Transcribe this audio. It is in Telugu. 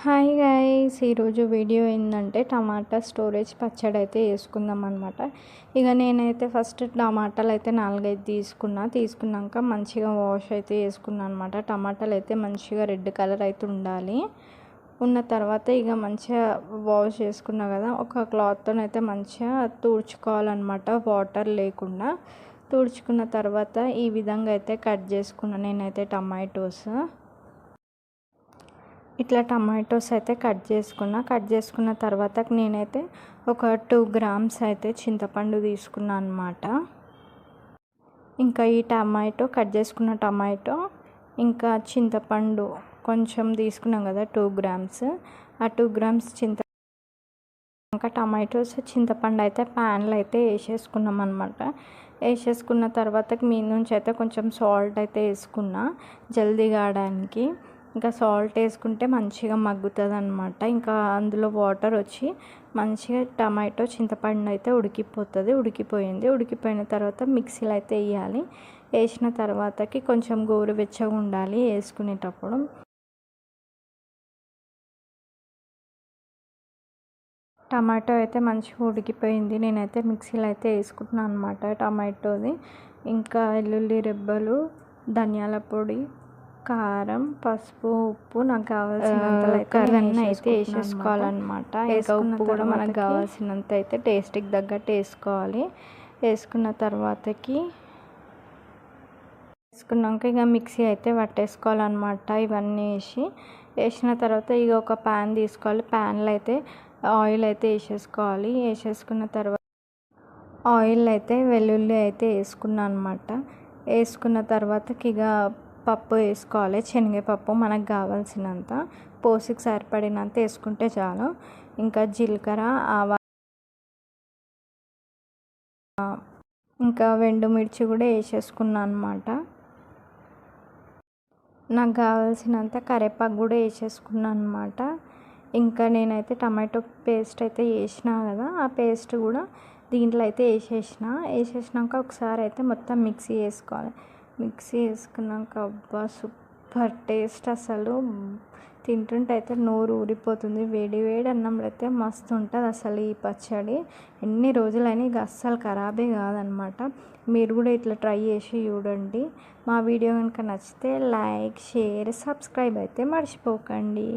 హాయ్ గైస్, ఈరోజు వీడియో ఏంటంటే టమాటా స్టోరేజ్ పచ్చడి అయితే వేసుకుందాం అనమాట. ఇక నేనైతే ఫస్ట్ టమాటాలు అయితే 4-5 తీసుకున్నాక మంచిగా వాష్ అయితే వేసుకున్నాను అనమాట. టమాటాలు అయితే మంచిగా రెడ్ కలర్ అయితే ఉండాలి. ఉన్న తర్వాత ఇక మంచిగా వాష్ చేసుకున్నా కదా, ఒక క్లాత్తో అయితే మంచిగా తుడుచుకోవాలన్నమాట, వాటర్ లేకుండా. తుడుచుకున్న తర్వాత ఈ విధంగా అయితే కట్ చేసుకున్నాను నేనైతే టమాటోస్. ఇట్లా టమాటోస్ అయితే కట్ చేసుకున్న తర్వాత నేనైతే ఒక 2 grams అయితే చింతపండు తీసుకున్నాను అనమాట. ఇంకా ఈ కట్ చేసుకున్న టమాటో ఇంకా చింతపండు కొంచెం తీసుకున్నాం కదా 2 grams, ఆ 2 grams ఇంకా టమాటోస్ చింతపండు అయితే ప్యాన్లో అయితే వేసేసుకున్నాం అనమాట. వేసేసుకున్న తర్వాత మీద నుంచి అయితే కొంచెం సాల్ట్ అయితే వేసుకున్నా జల్దీ కావడానికి. ఇంకా సాల్ట్ వేసుకుంటే మంచిగా మగ్గుతుంది అనమాట. ఇంకా అందులో వాటర్ వచ్చి మంచిగా టమాటో చింతపండు అయితే ఉడికిపోయిన తర్వాత మిక్సీలో అయితే వేయాలి. వేసిన తర్వాతకి కొంచెం గోరువెచ్చగా ఉండాలి వేసుకునేటప్పుడు. టమాటో అయితే మంచిగా ఉడికిపోయింది. నేనైతే మిక్సీలో అయితే వేసుకుంటున్నాను అనమాట టమాటోది. ఇంకా వెల్లుల్లి రెబ్బలు, ధనియాల పొడి, కారం, పసుపు, ఉప్పు నాకు కావాల్సినంత అయితే వేసేసుకోవాలన్నమాట. ఇంకా ఉప్పు కూడా మనకు కావాల్సినంత అయితే టేస్ట్కి తగ్గట్టు వేసుకోవాలి. వేసుకున్నాక ఇక మిక్సీ అయితే పట్టేసుకోవాలన్నమాట. ఇవన్నీ వేసిన తర్వాత ఇక ఒక ప్యాన్ తీసుకోవాలి. ప్యాన్లో అయితే ఆయిల్ అయితే వేసేసుకున్న తర్వాత ఆయిల్ అయితే వెల్లుల్లి అయితే వేసుకున్నాను అనమాట. వేసుకున్న తర్వాత ఇక పప్పు వేసుకోవాలి, శనగపప్పు మనకు కావాల్సినంత, పోసికి సరిపడినంత వేసుకుంటే చాలు. ఇంకా జీలకర్ర, ఆవాలు, ఇంకా ఎండుమిర్చి కూడా వేసేసుకున్నాను అనమాట. నాకు కావాల్సినంత కరివేపాకు కూడా వేసేసుకున్నాను అనమాట. ఇంకా నేనైతే టమాటో పేస్ట్ అయితే వేసిన కదా, ఆ పేస్ట్ కూడా దీంట్లో అయితే వేసేసినాక ఒకసారి అయితే మొత్తం మిక్సీ వేసుకోవాలి. మిక్సీ వేసుకున్నాక అబ్బా సూపర్ టేస్ట్, అసలు తింటుంటే అయితే నోరు ఊరిపోతుంది. వేడి అన్నంలో అయితే మస్తు ఉంటుంది అసలు ఈ పచ్చడి. ఎన్ని రోజులైనా ఇక అస్సలు ఖరాబే కాదనమాట. మీరు కూడా ఇట్లా ట్రై చేసి చూడండి. మా వీడియో కనుక నచ్చితే లైక్, షేర్, సబ్స్క్రైబ్ అయితే మర్చిపోకండి.